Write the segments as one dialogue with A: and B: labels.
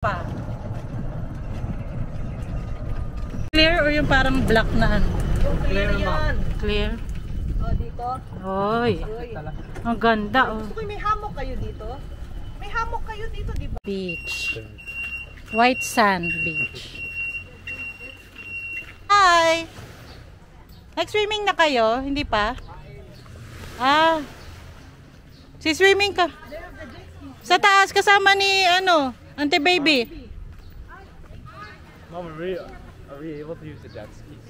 A: Pa. Clear or yung parang black na ano?
B: Clear yan.
A: Clear?
B: O, dito.
A: Oy. Ang ganda oh.
B: Gusto ko may hammock kayo dito. May hammock kayo dito, di ba?
A: Beach. White sand beach. Hi! Nag-swimming na kayo? Hindi pa? Ah. Si swimming ka. Sa taas kasama ni ano, Auntie Baby.
C: Mom, are we able to use the jet skis?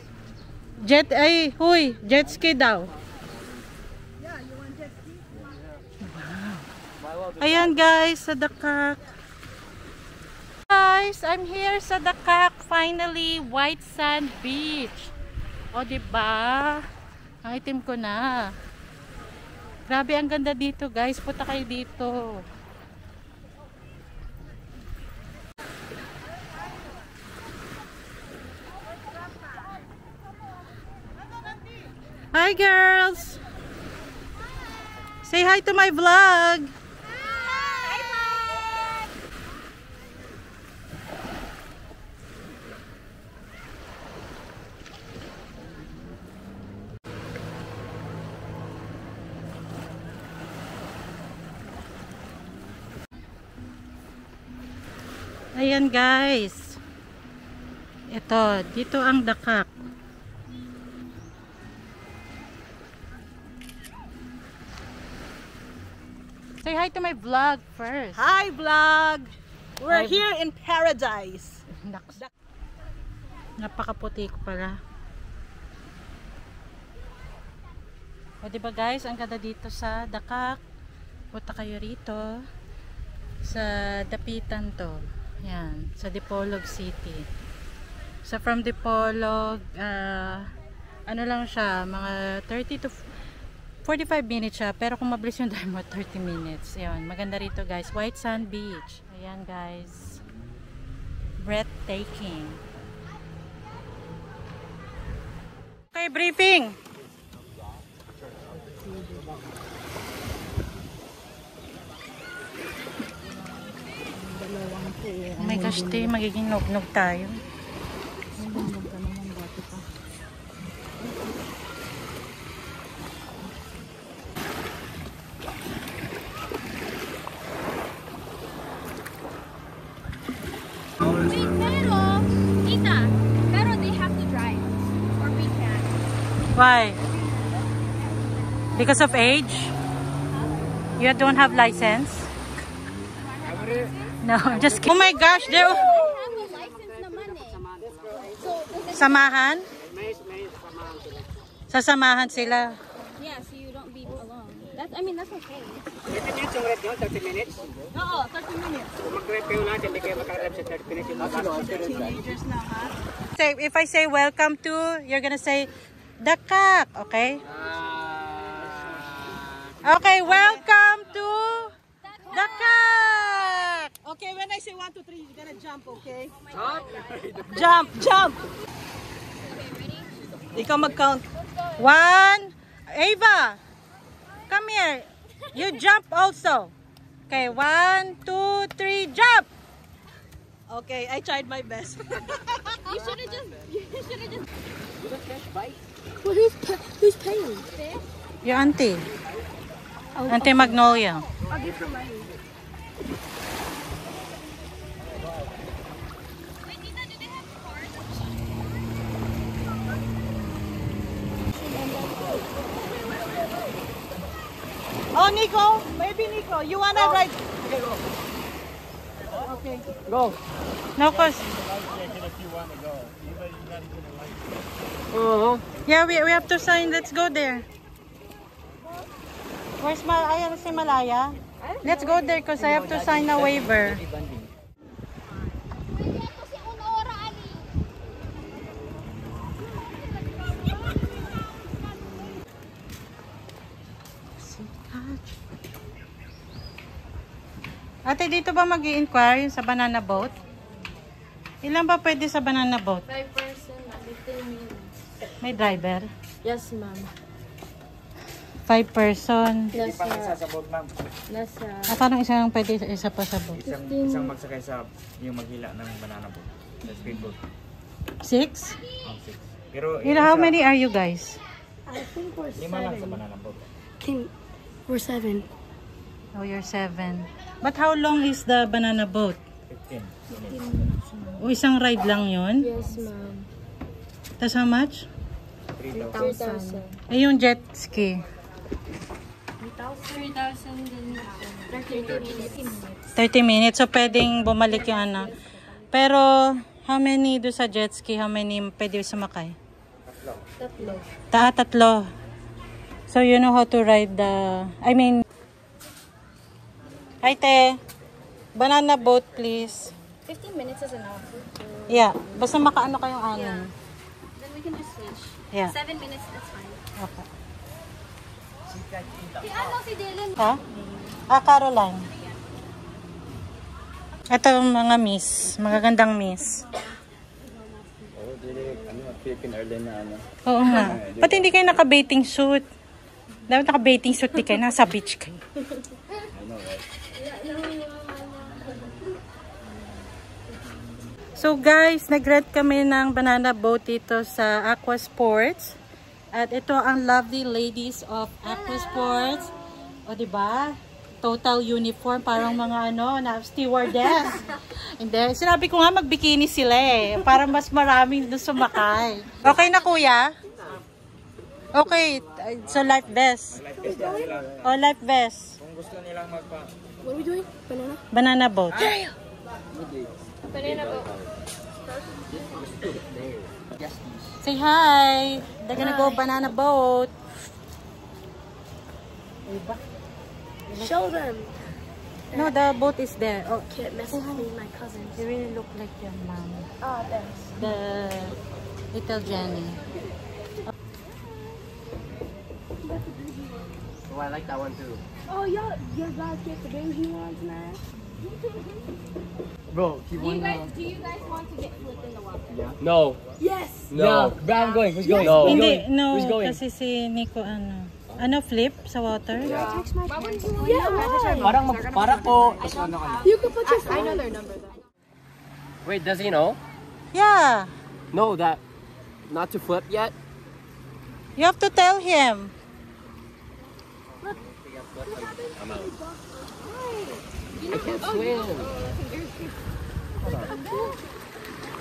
A: Jet ski daw.
B: Yeah, you want jet ski?
A: Wow. Ayan guys, sa Dakak. Guys, I'm here sa Dakak. Finally, white sand beach. O, diba? Ang itim ko na. Grabe, ang ganda dito guys. Punta kayo dito. Hi girls! Say hi to my vlog!
B: Hi, vlog!
A: Ayan guys. Ito, dito ang Dakak. Say hi to my vlog first.
B: Hi, vlog! We're
A: Hi.
B: here in paradise.
A: Napakaputi ko pala. O diba guys, ang ganda dito sa Dakak. Punta kayo rito. Sa Dapitan to. Yan, sa Dipolog City. So from Dipolog, ano lang siya, mga 30 to 45 minutes siya, pero kung mabilis yung drive mo, 30 minutes. Ayan, maganda rito guys. White Sand Beach. Ayan guys. Breathtaking. Okay, briefing. Oh my gosh, te, magiging nog-nog tayo.
D: Pero they have to drive, or we can.
A: Why? Because of age? You don't have license? No, I'm just kidding. Oh my gosh,
D: I have a license naman eh. So,
A: samahan? Sasamahan sila.
D: yeah, so you don't be alone. That's okay.
E: 30 minutes yung red yun, 30 minutes.
B: Oo, 30 minutes.
E: Kung mag-repair natin, hindi kayo makarap sa 30 minutes yung
B: Teenagers na ha?
A: Say, if I say welcome to, you're gonna say Dakak, okay? Okay, welcome to Dakak.
B: Okay, when I say 1, 2, 3, you're gonna jump, okay?
E: Jump!
B: Jump! Ikaw mag-count.
A: 1, Ava, come here. You jump also. Okay, 1, 2, 3, jump.
B: Okay, I tried my best.
D: You should have just. Well, who's paying?
A: Your auntie. Auntie Magnolia.
D: I'll give her money.
B: Oh, Nico, maybe Nico, you wanna ride? Okay.
E: Go!
A: No, cause yeah, we have to sign. Let's go there. Where's ayan si Malaya? Let's go there because I have to sign a waiver. Ate, dito ba mag-i-inquire sa banana boat? Ilan ba pwede sa banana boat?
D: 5 person, 15 minutes.
A: May driver?
D: Yes, ma'am.
A: 5 person.
E: Hindi pang isa sa boat, ma'am.
A: Parang isang pwede isa pa sa boat.
E: Isang magsakay sa yung maghila ng banana boat. Sa speedboat.
A: 6?
E: Oh, 6. Pero
A: How many are you guys?
B: I think we're
E: 5 lang sa banana boat.
B: We're 7.
A: Oh, you're 7. But how long is the banana boat?
E: 15 minutes.
A: O isang ride lang yun?
B: Yes, ma'am.
A: Tapos how much?
B: 3,000.
A: Eh, yung jet ski. 30 minutes. So, pwedeng bumalik yung ano. Pero, how many do sa jet ski? How many pwede sumakay? Tatlo. So, you know how to ride the... I mean... Hi, te. Banana boat, please.
D: 15 minutes is enough.
A: Yeah. Basta makaano kayong anin.
D: Then we can just switch.
A: Yeah.
D: 7 minutes, that's fine.
A: Okay.
D: Si ano, si Dylan.
A: Ha? Caroline. Ito mga miss. Magagandang miss.
C: Oh, dili Philippine Airlines na ano.
A: Oo nga. Ba't hindi kayo naka-bathing suit? Dapat naka-bathing suit di kayo. Nasa beach kayo.
C: I know, right?
A: So guys, nag-rent kami ng banana boat dito sa Aqua Sports. At ito ang lovely ladies of Aqua Sports. O diba? Total uniform, parang mga ano, na stewardess. Hindi, sinabi ko nga magbikini sila eh. Para mas maraming doon sumakay. Okay na kuya? Okay, so life vest. Oh, life vest.
E: Kung gusto nilang magpa...
B: What are we doing? Banana?
A: Banana boat.
D: Banana boat.
A: Say hi. They're gonna go banana boat.
B: Show them.
A: No, the boat is there. Oh,
B: Can't mess with me, my cousins.
A: you really look like your mom.
B: Ah, thanks.
A: The little Jenny.
C: Oh, I like that one too.
B: Oh, your guys get the baby ones, man.
C: Bro, keep
D: Do you guys want to get flipped in the water?
C: No.
B: Yes.
C: No.
E: Bro, I'm going. Who's going?
C: No.
A: Hindi, no,
C: Who's going?
A: kasi si Nico ano flip sa water?
B: Why wouldn't you want to?
E: Parang po.
B: You can put your phone. I know their number though.
C: Wait, does he know?
A: Yeah,
C: No, that not to flip yet.
A: you have to tell him.
C: I'm out. I can't swim.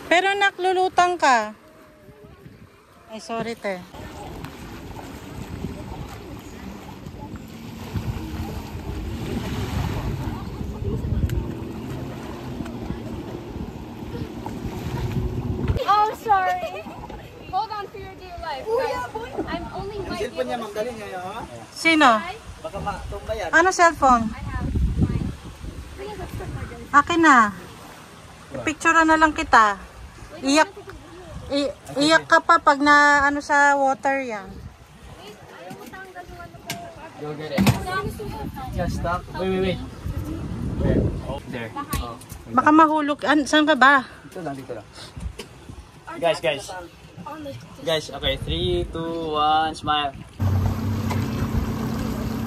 A: Pero naklulutang ka. Ay, sorry te.
D: Oh, sorry. Hold on for your dear life. I'm only might be able to
A: Sino? Ano cellphone?
D: I have mine.
A: Akin na. Picture na lang kita. Iyak. Iyak ka pa pag na ano sa water yan.
D: Ayaw mo tanggal yung ano ko.
C: Go get it. Just stop. Wait. Where? Oh, there. Oh.
A: Baka mahulog. Saan ka ba?
C: Dito lang. Guys. Guys, okay. 3, 2, 1, smile.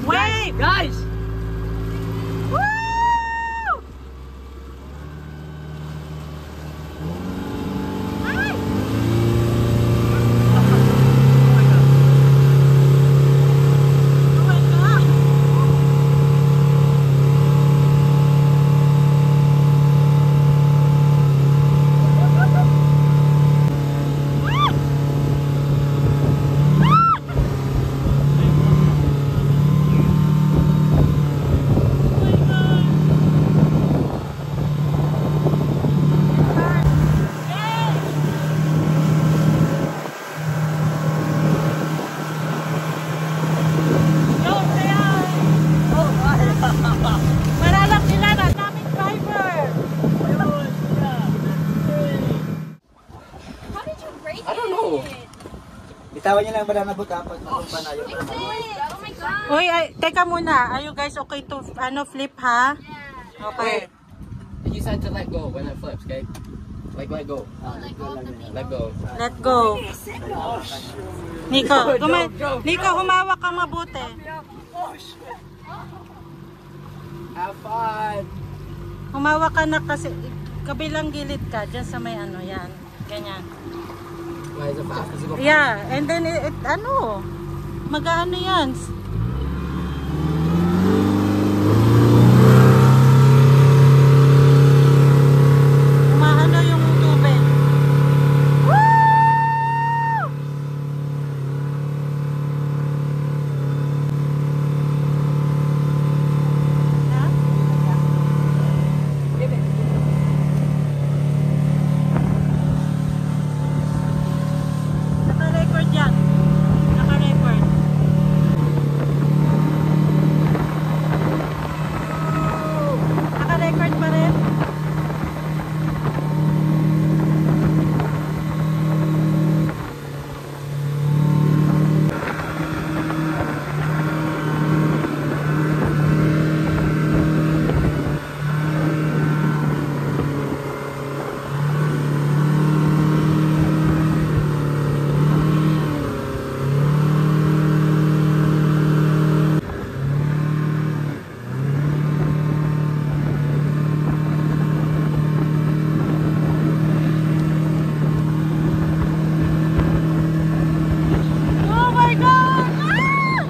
A: Wait!
C: Guys!
A: Maralang sila na. Daming driver.
D: How did you break
C: I don't know.
E: Bitawan niyo lang banana boat kapag makumpa na yun.
D: it? Oh my god.
A: Uy, teka muna. Are you guys okay to flip ha? Okay.
C: You said to let go when it flips, okay? Like let go.
D: Let go of the big
C: Let go.
A: Let go. Nico, Nico, humawak ka mabuti.
C: Have fun.
A: Humawak ka na kasi kabilang gilid ka dyan sa may ano yan. Ganyan.
C: Why is it fast? Does it go fast?
A: Yeah, and then ano, mag-ano yan. Umaano yung tubig. Woo! Ha? Naka-record yan. Naka-record. Naka-record pa rin. Oh my God! Ah!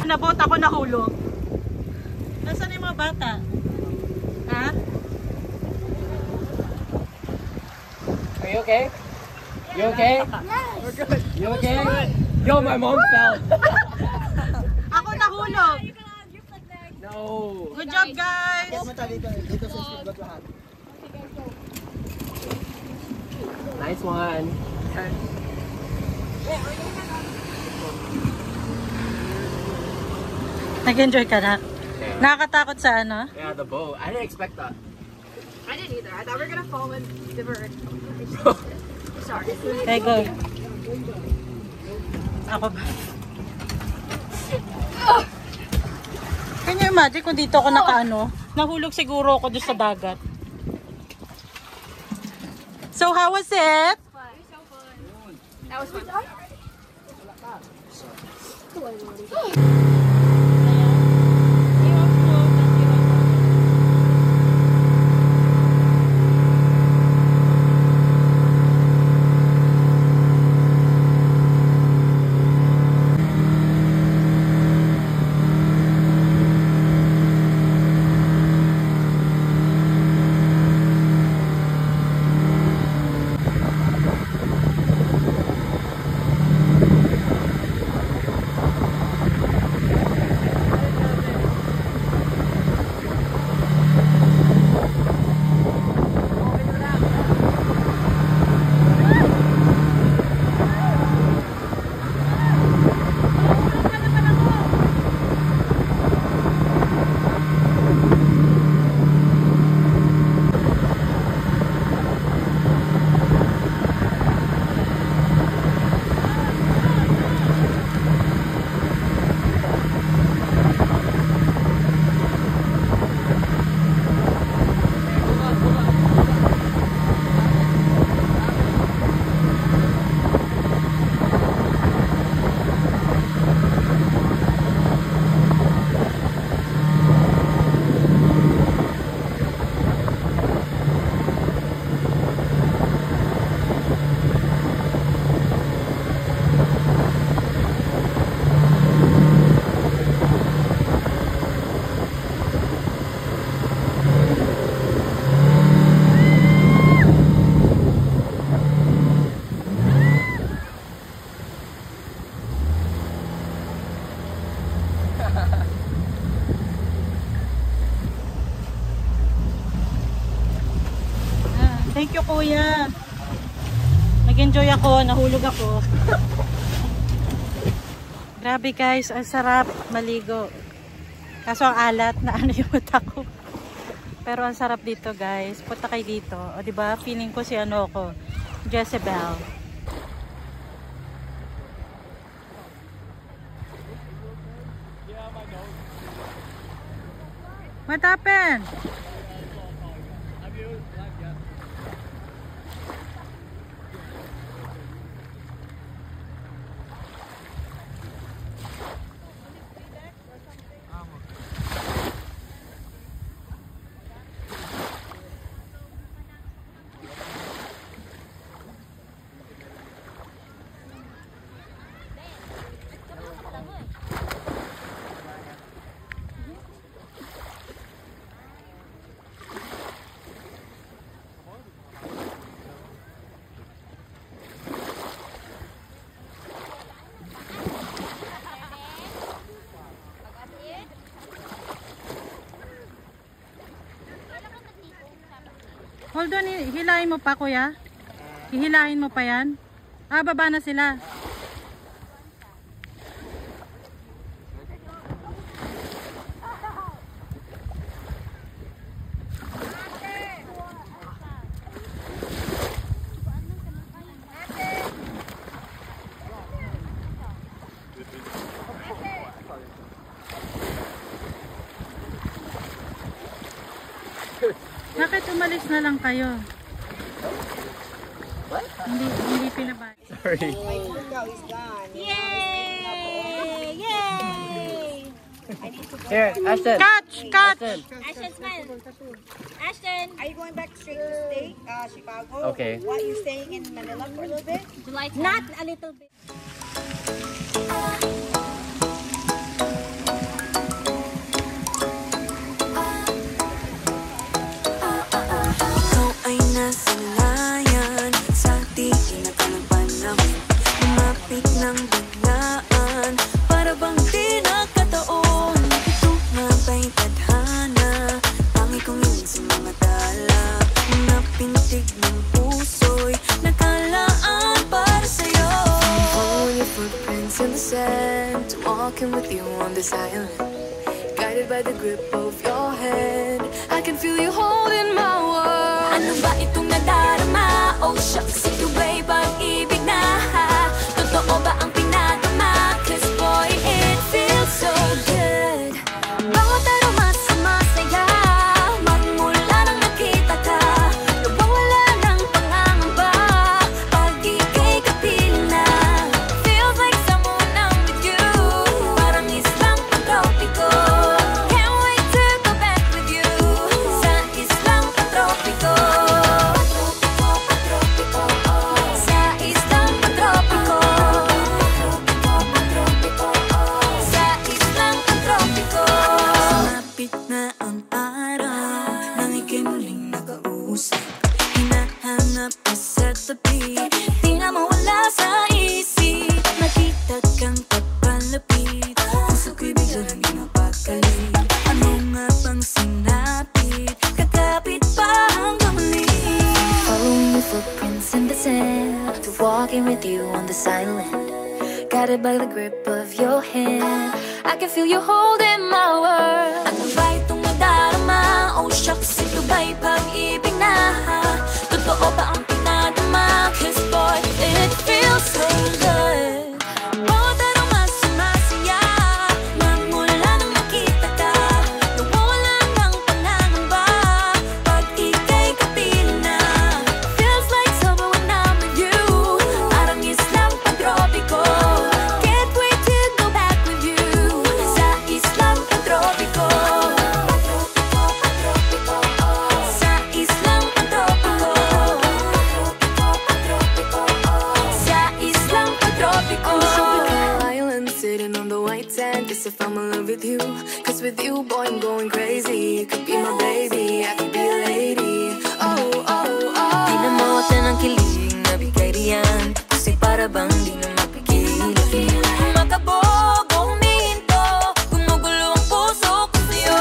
A: Nabot ako nahulog. Nasaan yung mga bata? Ha?
C: Are you okay? You okay? We're good. You okay? Yo, my mom fell.
A: Ako nahulog.
C: No.
A: Good job, guys.
C: Nice one.
A: Nag-enjoy ka na?
C: Yeah.
A: Nakakatakot sa ano?
C: Yeah, the boat. I didn't expect that.
B: I didn't either. I thought we were gonna fall in the bird. Sorry.
A: Okay, go. Ako ba? Can you imagine kung dito ako nakaano? Nahulog siguro ako doon sa dagat. So, how was it?
B: That was fun.
A: Thank you, kuya. Nag-enjoy ako, nahulog ako. Grabe guys, ang sarap maligo. Kaso ang alat na ano yung mata ko. Pero ang sarap dito guys. Punta kayo dito. O diba, feeling ko si ano ko, Jezebel. What happened? Hold on, hilahin mo pa kuya. Hihilahin mo pa yan. Ah, baba na sila. Bakit umalis na lang kayo? Hindi pinabay.
E: Sorry.
D: Yay! Yay!
C: Here, Ashton.
A: Catch! Catch!
D: Ashton, smile. Ashton.
F: Are you going back straight to stay, Chicago?
C: Okay.
F: Why are you staying in Manila for a little bit?
D: July 10. Not a little bit.
G: Ikaw ay nasa layan sa tingin na panahon. Lumapit ng biglaan para bang di nagkataon. Ito nga ba'y tadhana? Tangi kong yun sa mga tala. Mga pintig ng puso'y nakalaan para sa'yo. Following your footprints in the sand, walking with you on this island, guided by the grip of your hand. I can feel you holding my world. Ano ba itong nadarama? Oh shucks, ito ba'y pag-ibig na? Totoo ba ang pinadama? Cause boy, it feels so good. Bawat aroma sumasaya, magmula nang nakita ka. Nawawala ng pangangamba, pag ika'y kapiling na. Feels like someone I'm with you, parang islang pagtropiko. Can't wait to go back with you, sa islang pagtropiko. Sa islang pagtropiko. Sa islang pagtropiko. Sumapit na ang araw, nang ika'y muling nakausap. Hinahanap ka sa tabi, di na mawala sa isip. Nakita kang papalapit, puso ko'y bigla nang di mapakali. Ano nga bang sinapit, kakapit pa hanggang muli. Following your footprints in the sand, to walking with you on this island, guided by the grip of your hand. I can feel you holding my world. Ano ba itong nadarama? Oh shucks, ito ba'y pag-ibig na? Totoo ba ang pinadama? Cause boy, it feels so good. Bawat aroma sumasaya, magmula nang nakita ka. Nawawala ng pangangamba, pag ika'y kapiling na. Feels like summer when I'm with you, parang islang pagtropiko. Can't wait to go back with you, sa islang pagtropiko. Sa islang pagtropiko. Sa islang pagtropiko. Island sitting on the white sand, guess if I'm in love with you, cause with you boy I'm going crazy. You could be my baby, I could be a lady. Oh, oh, oh. Di na mawala ng kilig na bigay riyan, kasi para bang di na mapigil. Makabog o huminto, gumugulo ang puso ko sa'yo.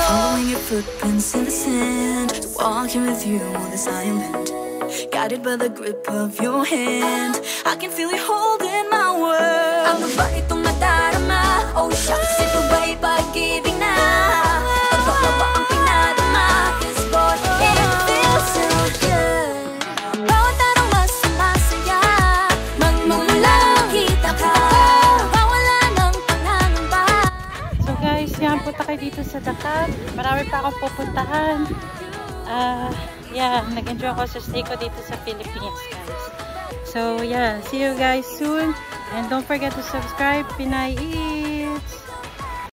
G: Following your footprints in the sand, walking with you on this island, guided by the grip of your hand. I can feel you holding my world. Ano ba itong nadarama? Oh shucks, ito ba'y pag-ibig na? Totoo ba ang pinadama? Cause boy, it feels so good. Bawat aroma sumasaya, magmula nang kita ka. Nawawala ng pangangamba.
A: So dito sa Dakar. Marami pa akong pupuntahan. Yeah, nag-enjoy ako sa stay ko dito sa Philippines, guys. So, yeah, see you guys soon. And don't forget to subscribe, Pinay Eats!